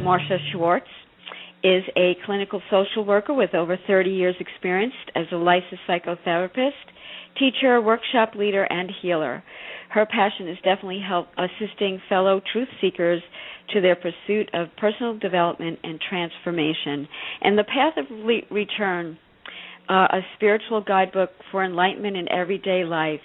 Marcia Schwartz is a clinical social worker with over 30 years experience as a licensed psychotherapist, teacher, workshop leader, and healer. Her passion is definitely assisting fellow truth seekers to their pursuit of personal development and transformation. And the Path of Return, a spiritual guidebook for enlightenment in everyday life,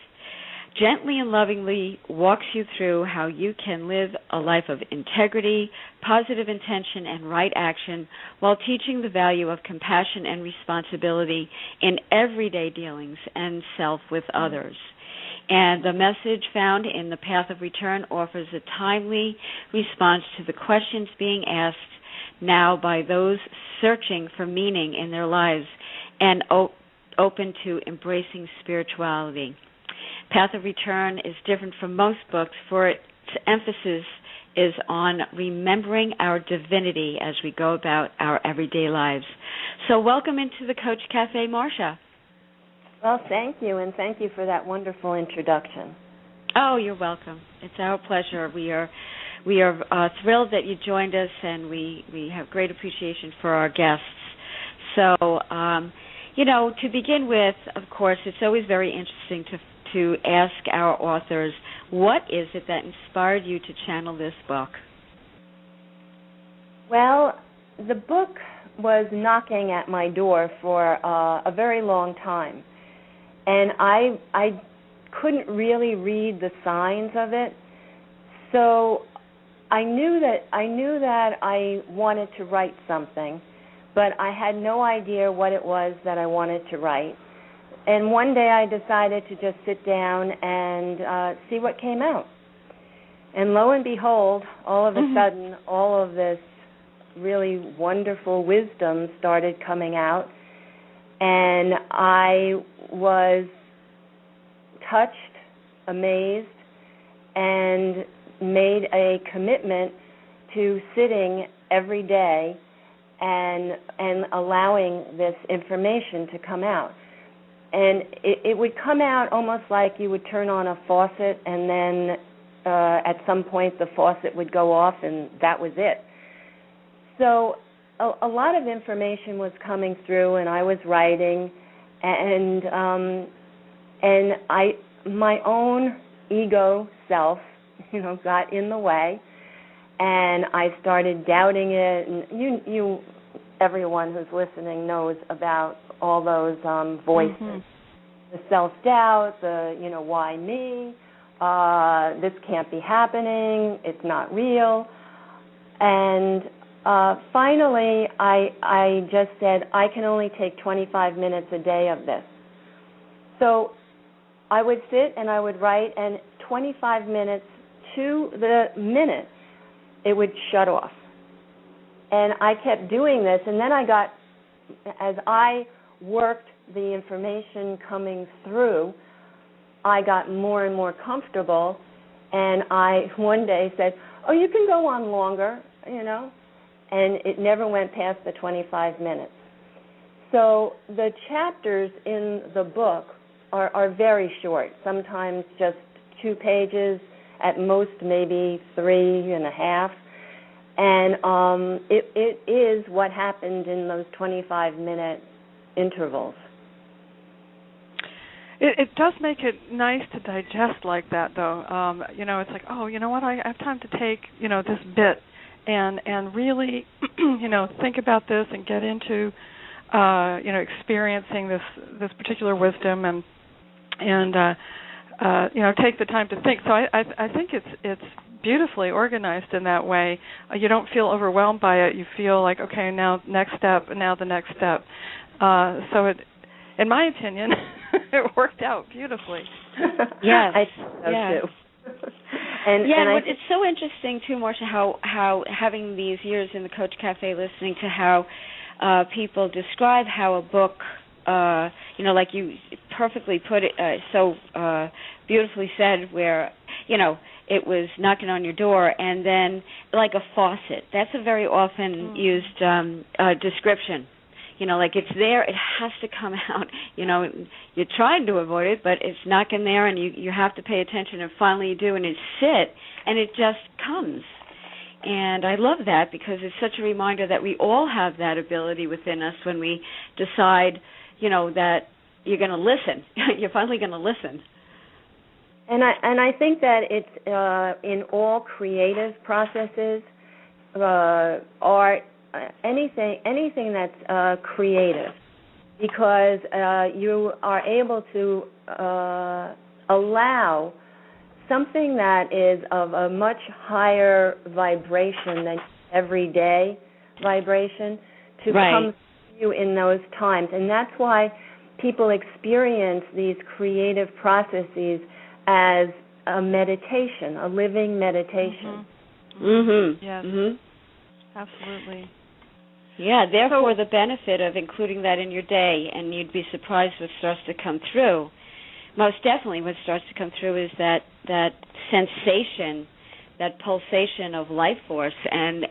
gently and lovingly walks you through how you can live a life of integrity, positive intention, and right action while teaching the value of compassion and responsibility in everyday dealings and self with others. And the message found in the Path of Return offers a timely response to the questions being asked now by those searching for meaning in their lives and open to embracing spirituality. Path of Return is different from most books, for its emphasis is on remembering our divinity as we go about our everyday lives. So welcome into the Coach Cafe, Marcia. Well, thank you, and thank you for that wonderful introduction. Oh, you're welcome. It's our pleasure. We are thrilled that you joined us, and we have great appreciation for our guests. So, to begin with, of course, it's always very interesting to ask our authors, what is it that inspired you to channel this book? Well, the book was knocking at my door for a very long time, and I couldn't really read the signs of it, so I knew that I wanted to write something, but I had no idea what it was that I wanted to write. And one day I decided to just sit down and see what came out. And lo and behold, all of a sudden, all of this really wonderful wisdom started coming out. And I was touched, amazed, and made a commitment to sitting every day and allowing this information to come out. And it would come out almost like you would turn on a faucet, and then at some point the faucet would go off, and that was it. So a lot of information was coming through, and I was writing, and my own ego self, got in the way, and I started doubting it. And everyone who's listening knows about all those voices, the self-doubt, the, why me, this can't be happening, it's not real. And finally, I just said, I can only take 25 minutes a day of this. So I would sit and I would write, and 25 minutes to the minute, it would shut off. And I kept doing this, and then as I worked the information coming through, I got more and more comfortable, and I one day said, oh, you can go on longer, and it never went past the 25 minutes. So the chapters in the book are very short, sometimes just 2 pages, at most maybe 3.5. And it is what happened in those 25-minute intervals. It does make it nice to digest like that, though. It's like, oh, you know what? I have time to take, this bit and really, think about this and get into, experiencing this particular wisdom and take the time to think. So I think it's beautifully organized in that way. You don't feel overwhelmed by it. You feel like, okay, now next step, and now the next step. So it, in my opinion, it worked out beautifully. Yes, I think so too. It's so interesting too, Marcia, how having these years in the Coach Cafe, listening to how people describe how a book, like you perfectly put it, so beautifully said, where it was knocking on your door, and then like a faucet. That's a very often used description. Like it's there, it has to come out. You're trying to avoid it, but it's knocking there, and you have to pay attention, and finally you do, and it sit, and it just comes. And I love that because it's such a reminder that we all have that ability within us when we decide, that you're going to listen. You're finally going to listen. And I think that it's in all creative processes, art, anything that's creative, because you are able to allow something that is of a much higher vibration than everyday vibration to come to you in those times. And that's why people experience these creative processes as a meditation, a living meditation. Yes. Absolutely. Yeah, therefore the benefit of including that in your day, and you'd be surprised what starts to come through. Most definitely what starts to come through is that sensation, that pulsation of life force, and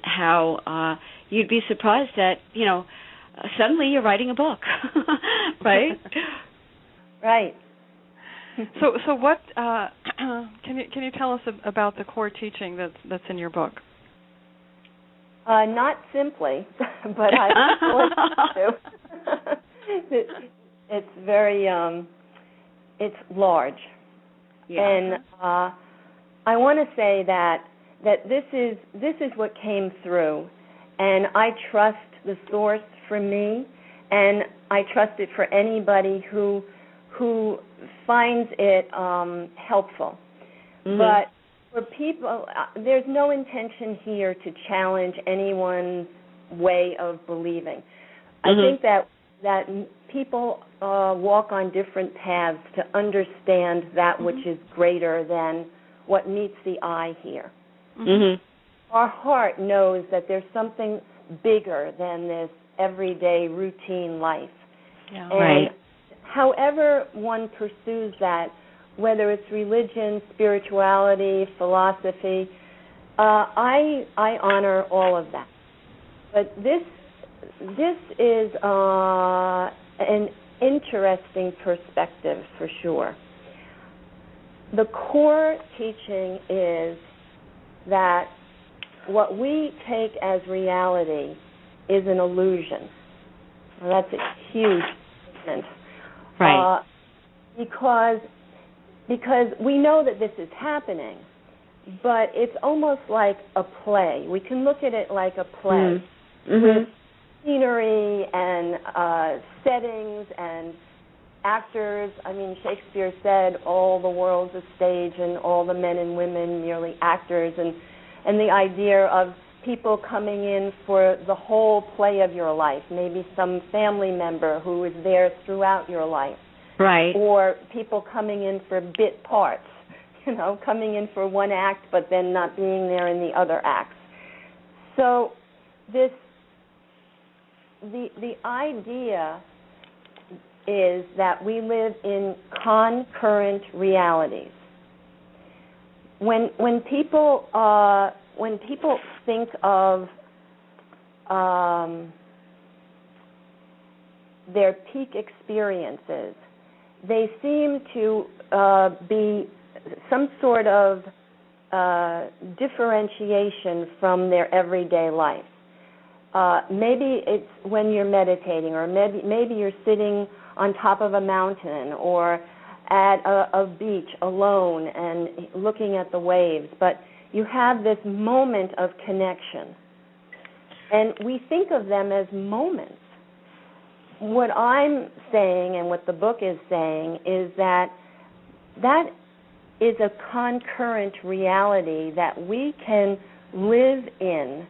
how you'd be surprised that, suddenly you're writing a book, right? Right. So what can you tell us about the core teaching that's in your book? Not simply, but I want to. It's very it's large, and I want to say that this is what came through, and I trust the source for me, and I trust it for anybody who finds it helpful. But for people, there's no intention here to challenge anyone's way of believing. I think that people walk on different paths to understand that which is greater than what meets the eye here. Our heart knows that there's something bigger than this everyday routine life. Yeah. And however one pursues that, whether it's religion, spirituality, philosophy, I honor all of that. But this is an interesting perspective for sure. The core teaching is that what we take as reality is an illusion. Well, that's a huge statement. Right. Because we know that this is happening, but it's almost like a play. We can look at it like a play with scenery and settings and actors. I mean, Shakespeare said all the world's a stage and all the men and women merely actors, and the idea of people coming in for the whole play of your life, maybe some family member who is there throughout your life. Right. Or people coming in for bit parts, coming in for one act but then not being there in the other acts. So the idea is that we live in concurrent realities. When people think of their peak experiences, they seem to be some sort of differentiation from their everyday life. Maybe it's when you're meditating, or maybe you're sitting on top of a mountain or at a beach alone and looking at the waves, but you have this moment of connection. And we think of them as moments. What I'm saying and what the book is saying is that is a concurrent reality that we can live in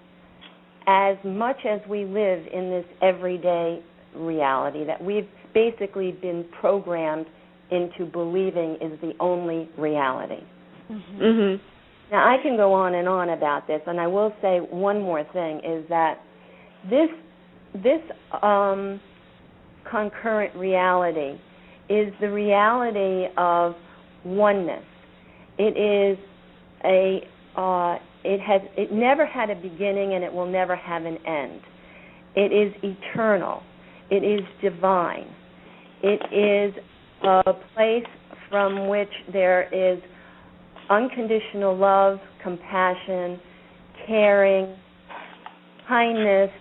as much as we live in this everyday reality that we've basically been programmed into believing is the only reality. Now, I can go on and on about this, and I will say one more thing, is that this concurrent reality is the reality of oneness. It is it never had a beginning and it will never have an end. It is eternal. It is divine. It is a place from which there is unconditional love, compassion, caring, kindness,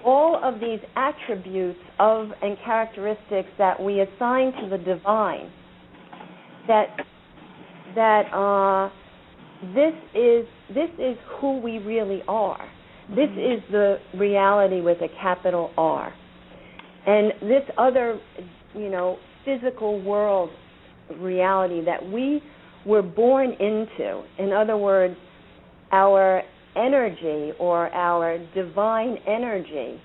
all of these attributes of and characteristics that we assign to the divine, that this is who we really are. This is the reality with a capital R. And this other, physical world reality that we were born into, in other words, our energy or our divine energy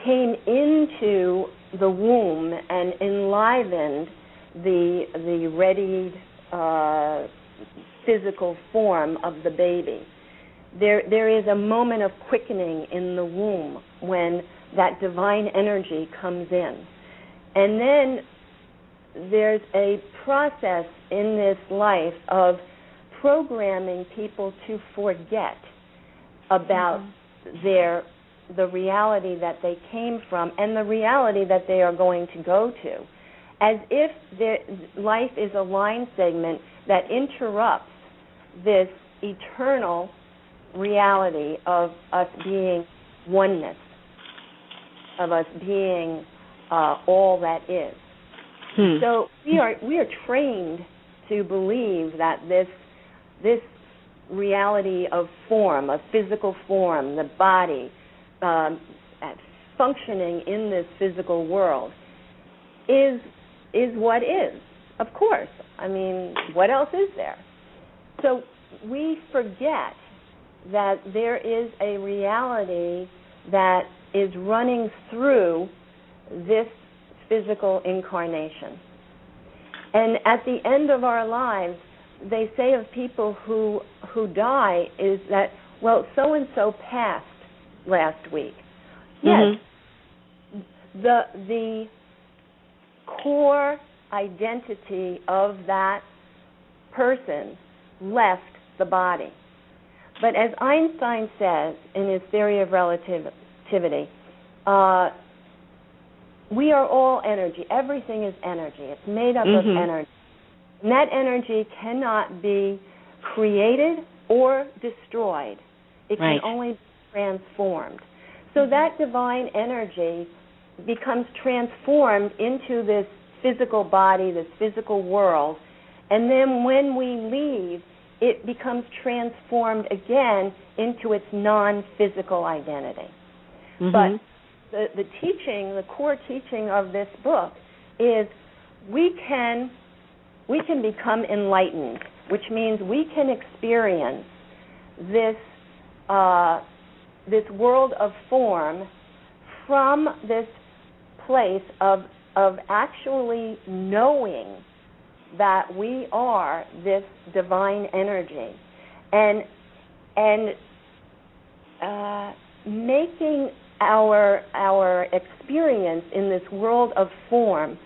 came into the womb and enlivened the readied physical form of the baby. There is a moment of quickening in the womb when that divine energy comes in. And then there's a process in this life of programming people to forget about the reality that they came from and the reality that they are going to go to, as if life is a line segment that interrupts this eternal reality of us being oneness, of us being all that is. So we are trained to believe that this reality of form, of physical form, the body, functioning in this physical world, is what is. Of course. I mean, what else is there? So we forget that there is a reality that is running through this physical incarnation. And at the end of our lives, they say of people who die is that, well, so-and-so passed last week. Yes, the core identity of that person left the body. But as Einstein says in his theory of relativity, we are all energy. Everything is energy. It's made up of energy. And that energy cannot be created or destroyed. It can only be transformed. So that divine energy becomes transformed into this physical body, this physical world, and then when we leave, it becomes transformed again into its non-physical identity. But the teaching, the core teaching of this book is we can become enlightened, which means we can experience this world of form from this place of actually knowing that we are this divine energy, and making our experience in this world of form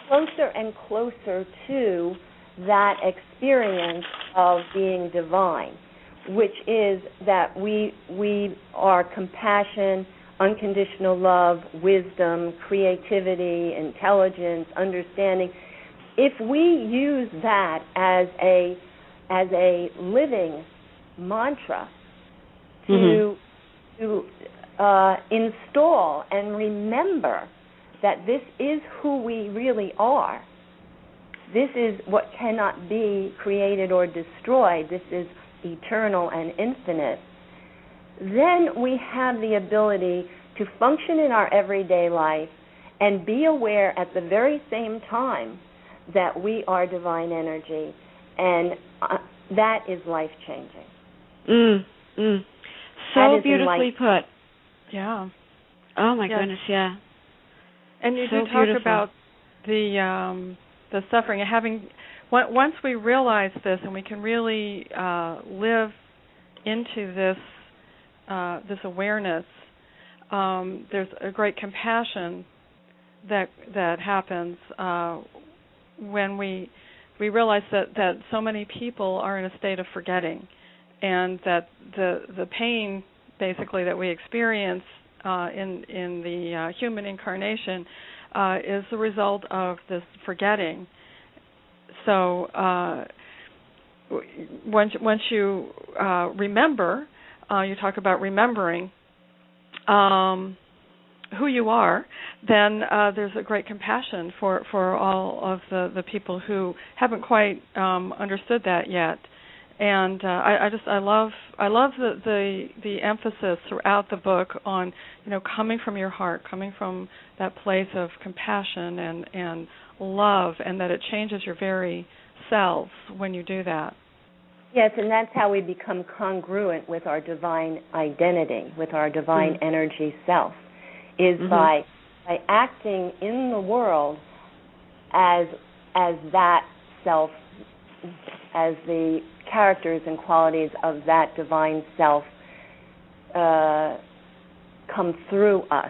closer and closer to that experience of being divine, which is that we are compassion, unconditional love, wisdom, creativity, intelligence, understanding. If we use that as a living mantra to install and remember that this is who we really are, this is what cannot be created or destroyed, this is eternal and infinite, then we have the ability to function in our everyday life and be aware at the very same time that we are divine energy, and that is life-changing. So beautifully put. Yeah. Oh, my goodness, yeah. And you so do talk beautiful. about the suffering, and having, once we realize this and we can really live into this awareness, there's a great compassion that happens when we realize that so many people are in a state of forgetting, and that the pain basically that we experience in the human incarnation is the result of this forgetting. So once you remember, you talk about remembering who you are, then there's a great compassion for all of the people who haven't quite understood that yet. And I love the emphasis throughout the book on, coming from your heart, coming from that place of compassion and love, and that it changes your very selves when you do that. Yes, and that's how we become congruent with our divine identity, with our divine energy self, is by acting in the world as that self, as the characters and qualities of that divine self come through us.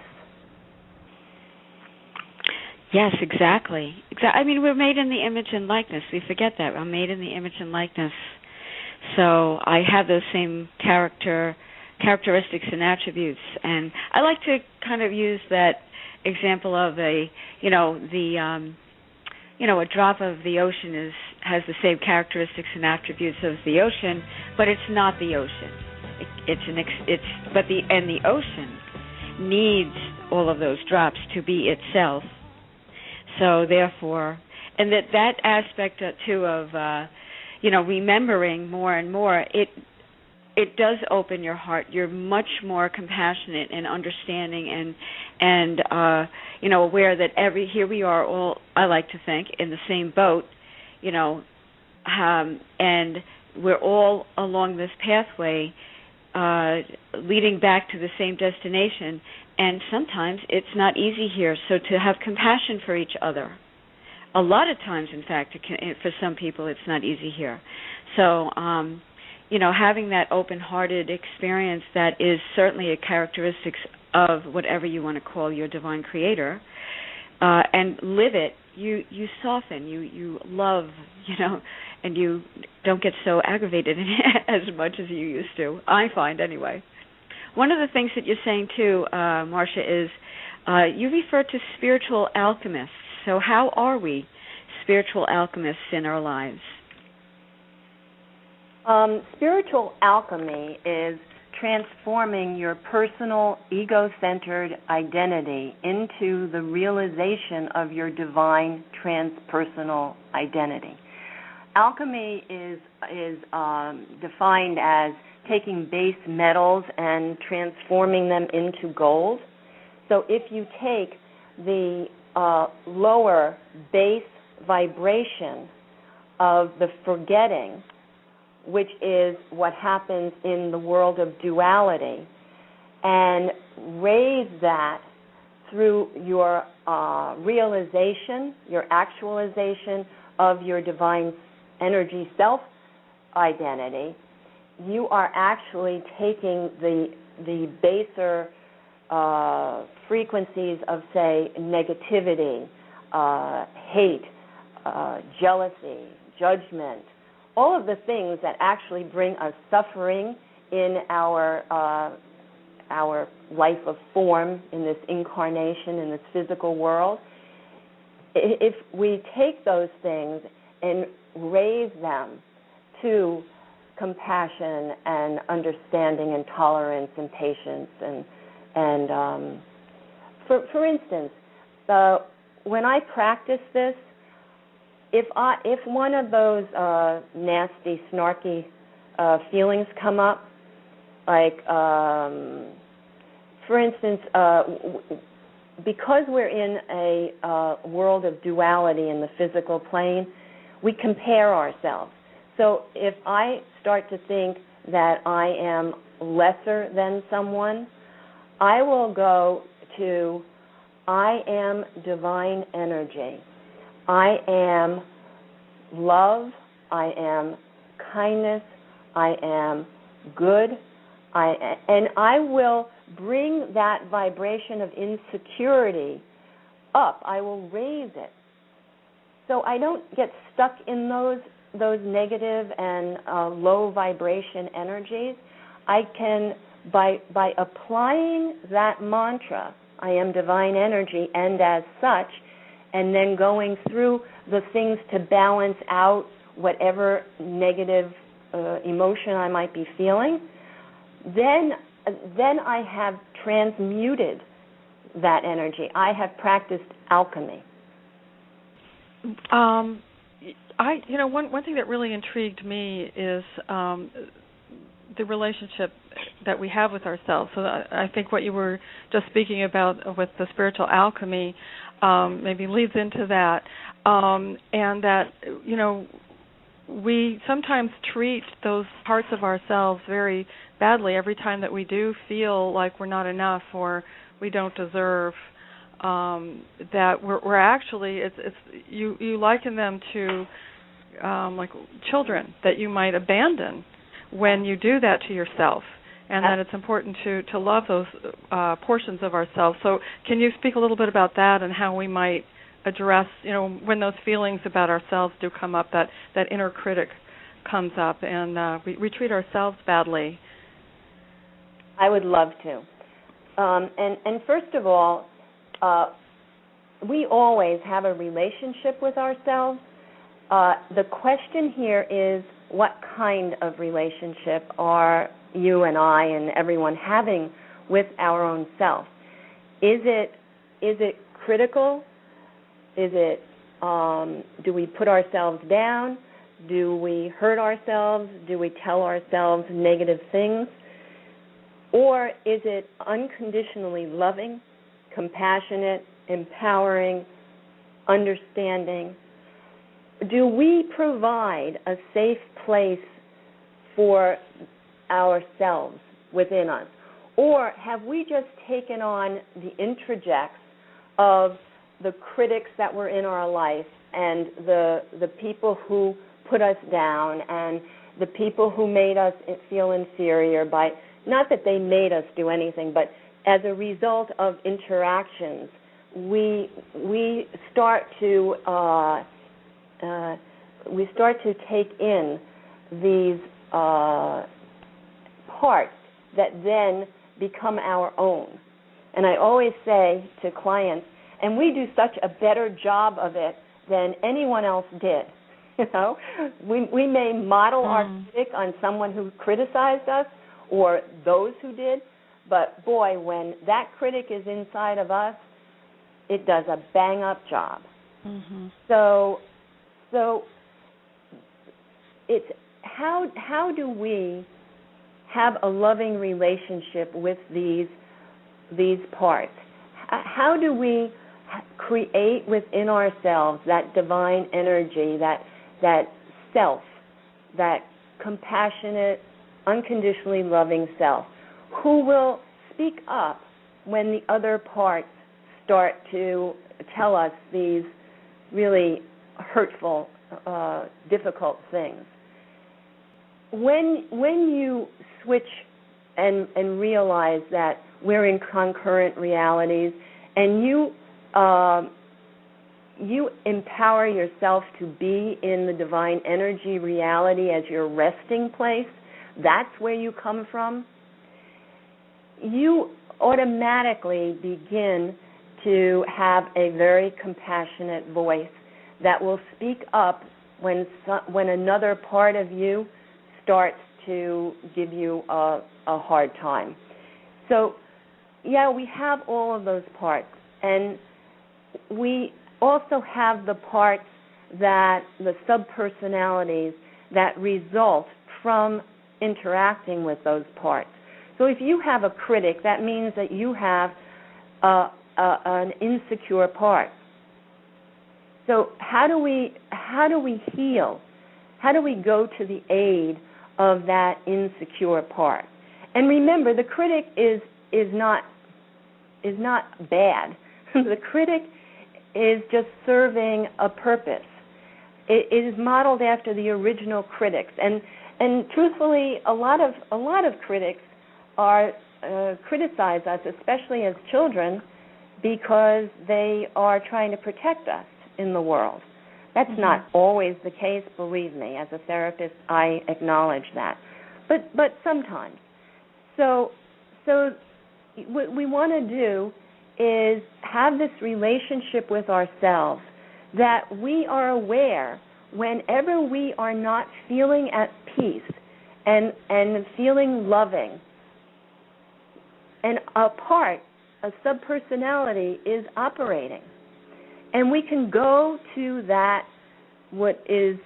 Yes, exactly. I mean, we're made in the image and likeness. We forget that. We're made in the image and likeness. So I have those same characteristics and attributes. And I like to kind of use that example of a drop of the ocean has the same characteristics and attributes of the ocean, but it's not the ocean. The ocean needs all of those drops to be itself. So therefore, and that aspect too of remembering more and more, it does open your heart. You're much more compassionate and understanding and aware that here we are all, I like to think, in the same boat, and we're all along this pathway leading back to the same destination. And sometimes it's not easy here, so to have compassion for each other. A lot of times, in fact, for some people, it's not easy here. So, having that open-hearted experience that is certainly a characteristic of whatever you want to call your divine creator, and live it, you soften, you love, and you don't get so aggravated as much as you used to, I find anyway. One of the things that you're saying, too, Marcia, is you refer to spiritual alchemists. So how are we spiritual alchemists in our lives? Spiritual alchemy is transforming your personal ego-centered identity into the realization of your divine transpersonal identity. Alchemy is defined as taking base metals and transforming them into gold. So if you take the lower base vibration of the forgetting, which is what happens in the world of duality, and raise that through your realization, your actualization of your divine energy self identity, you are actually taking the baser frequencies of, say, negativity, hate, jealousy, judgment, all of the things that actually bring us suffering in our life of form, in this incarnation, in this physical world. If we take those things and raise them to compassion and understanding and tolerance and patience and for instance, when I practice this, if one of those nasty, snarky feelings come up, like for instance, because we're in a world of duality in the physical plane, we compare ourselves. So if I start to think that I am lesser than someone, I will go to, I am divine energy. I am love. I am kindness. I am good. And I will bring that vibration of insecurity up. I will raise it. So I don't get stuck in those negative and low vibration energies. I can, by applying that mantra, I am divine energy, and as such, and then going through the things to balance out whatever negative emotion I might be feeling, then I have transmuted that energy. I have practiced alchemy. One thing that really intrigued me is the relationship that we have with ourselves. So I think what you were just speaking about with the spiritual alchemy maybe leads into that, and that, we sometimes treat those parts of ourselves very badly every time that we do feel like we're not enough or we don't deserve. That we're actually, you liken them to like children that you might abandon when you do that to yourself, and that it's important to love those portions of ourselves. So can you speak a little bit about that and how we might address, when those feelings about ourselves do come up, that inner critic comes up, and we treat ourselves badly? I would love to. And first of all, we always have a relationship with ourselves. The question here is, what kind of relationship are you and I and everyone having with our own self? Is it critical? Is it, do we put ourselves down? Do we hurt ourselves? Do we tell ourselves negative things? Or is it unconditionally loving, compassionate, empowering, understanding? Do we provide a safe place for ourselves within us? Or have we just taken on the introjects of the critics that were in our life and the people who put us down and the people who made us feel inferior by, not that they made us do anything, but as a result of interactions, we start to take in these parts that then become our own. And I always say to clients, and we do such a better job of it than anyone else did. We may model our critic on someone who criticized us or those who did, but boy, when that critic is inside of us, it does a bang-up job. Mm-hmm. So it's how do we have a loving relationship with these parts? How do we create within ourselves that divine energy, that self, that compassionate, unconditionally loving self, who will speak up when the other parts start to tell us these really hurtful, difficult things? When you switch and realize that we're in concurrent realities, and you empower yourself to be in the divine energy reality as your resting place, that's where you come from, you automatically begin to have a very compassionate voice that will speak up when another part of you starts to give you a hard time. So, yeah, we have all of those parts. And we also have the parts that, the subpersonalities that result from interacting with those parts. So if you have a critic, that means that you have an insecure part. So how do we heal? How do we go to the aid of that insecure part? And remember, the critic is not bad. The critic is just serving a purpose. It is modeled after the original critics, and truthfully, a lot of critics are criticize us, especially as children, because they are trying to protect us in the world. That's not always the case, believe me. As a therapist, I acknowledge that, but sometimes. So what we want to do is have this relationship with ourselves, that we are aware whenever we are not feeling at peace and feeling loving, and a subpersonality is operating. And we can go to that, what is,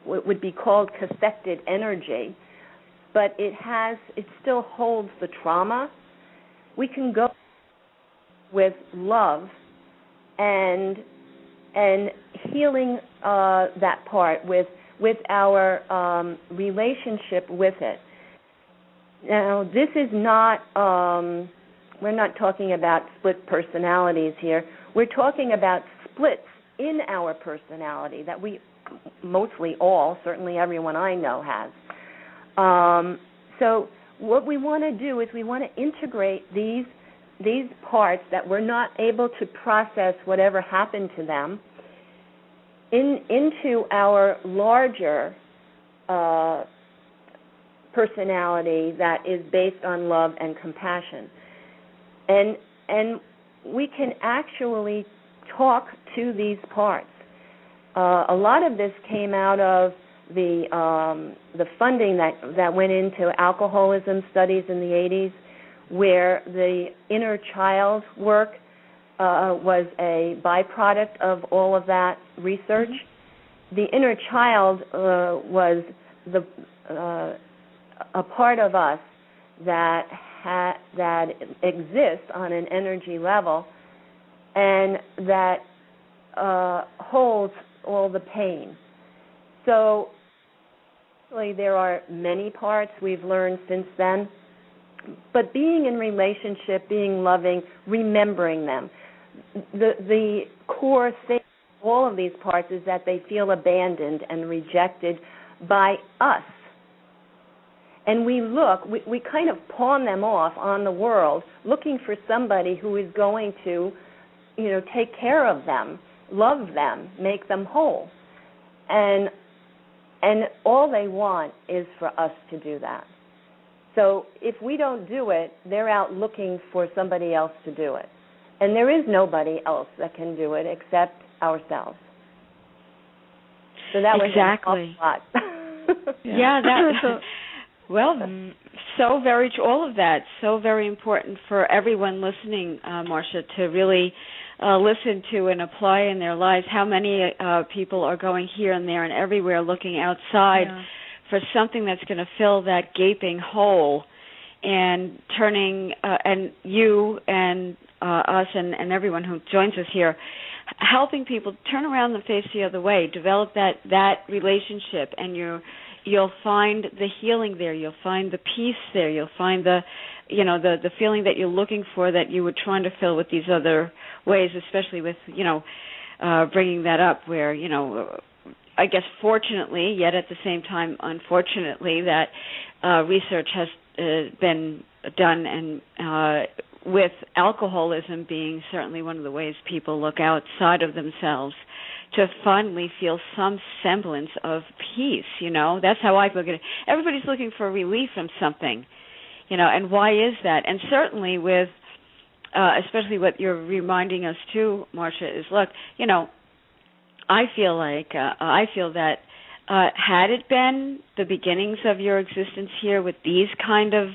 what would be called cathected energy, but it still holds the trauma. We can go with love and healing that part with our relationship with it. Now, this is not, we're not talking about split personalities here. We're talking about splits in our personality that we mostly all, certainly everyone I know has. So what we want to do is we want to integrate these parts that we're not able to process whatever happened to them into our larger personality that is based on love and compassion. And we can actually talk to these parts. A lot of this came out of the funding that went into alcoholism studies in the 80s, where the inner child work was a byproduct of all of that research. Mm-hmm. The inner child was a part of us that exists on an energy level and that holds all the pain. So actually there are many parts we've learned since then, but being in relationship, being loving, remembering them. The core thing of all of these parts is that they feel abandoned and rejected by us. And we kind of pawn them off on the world, looking for somebody who is going to, take care of them, love them, make them whole. And all they want is for us to do that. So if we don't do it, they're out looking for somebody else to do it. And there is nobody else that can do it except ourselves. So that was exactly. a lot. Yeah, that. Well, so very all of that, so very important for everyone listening, Marcia, to really listen to and apply in their lives. How many people are going here and there and everywhere looking outside for something that's going to fill that gaping hole, and turning, and you and us and everyone who joins us here, helping people turn around and face the other way, develop that relationship, and you'll find the healing there. You'll find the peace there. You'll find the feeling that you're looking for that you were trying to fill with these other ways, especially with, bringing that up where, I guess fortunately, yet at the same time, unfortunately, that research has been done and with alcoholism being certainly one of the ways people look outside of themselves to finally feel some semblance of peace, That's how I look at it. Everybody's looking for relief from something, and why is that? And certainly with, especially what you're reminding us too, Marcia, is look, I feel that had it been the beginnings of your existence here with these kind of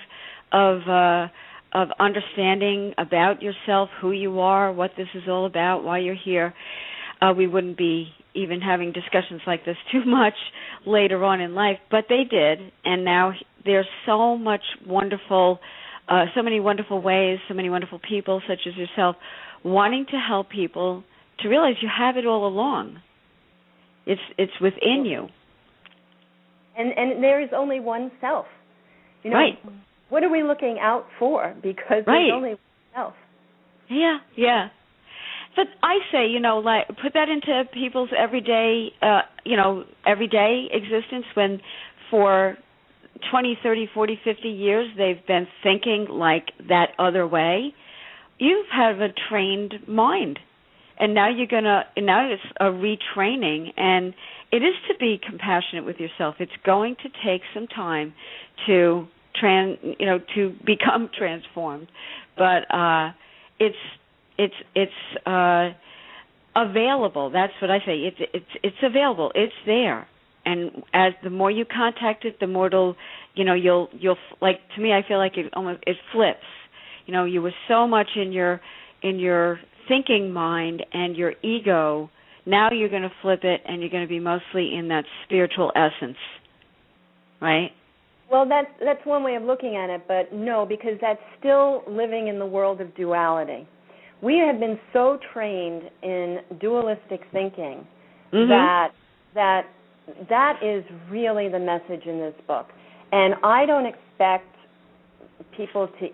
understanding about yourself, who you are, what this is all about, why you're here, we wouldn't be even having discussions like this too much later on in life, but they did, and now there's so much wonderful, so many wonderful ways, so many wonderful people such as yourself wanting to help people to realize you have it all along. It's within you. And there is only one self. Right. What are we looking out for? Because there's only one self. Yeah. But I say, put that into people's everyday existence when for 20, 30, 40, 50 years they've been thinking like that other way. You have a trained mind. And now now it's a retraining, and it is to be compassionate with yourself. It's going to take some time to become transformed. But it's available. That's what I say. It's available. It's there. And as the more you contact it, the more it'll, you'll like, to me, I feel like it flips. You were so much in your thinking mind and your ego. Now you're going to flip it, and you're going to be mostly in that spiritual essence, right? Well, that's one way of looking at it, but no, because that's still living in the world of duality. We have been so trained in dualistic thinking that is really the message in this book. And I don't expect people to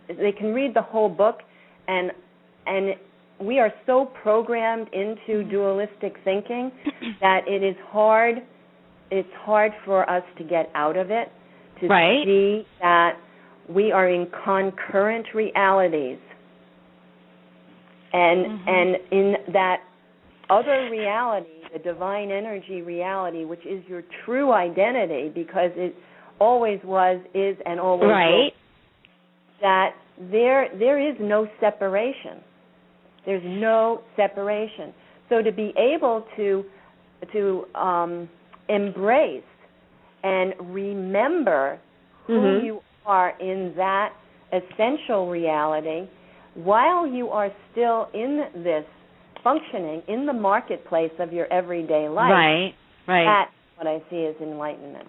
they can read the whole book, and we are so programmed into dualistic thinking that it's hard for us to get out of it, to see that we are in concurrent realities. And in that other reality, the divine energy reality, which is your true identity, because it always was, is, and always will, that there is no separation. There's no separation. So to be able to embrace and remember who you are in that essential reality, while you are still in this functioning in the marketplace of your everyday life, that's what I see as enlightenment.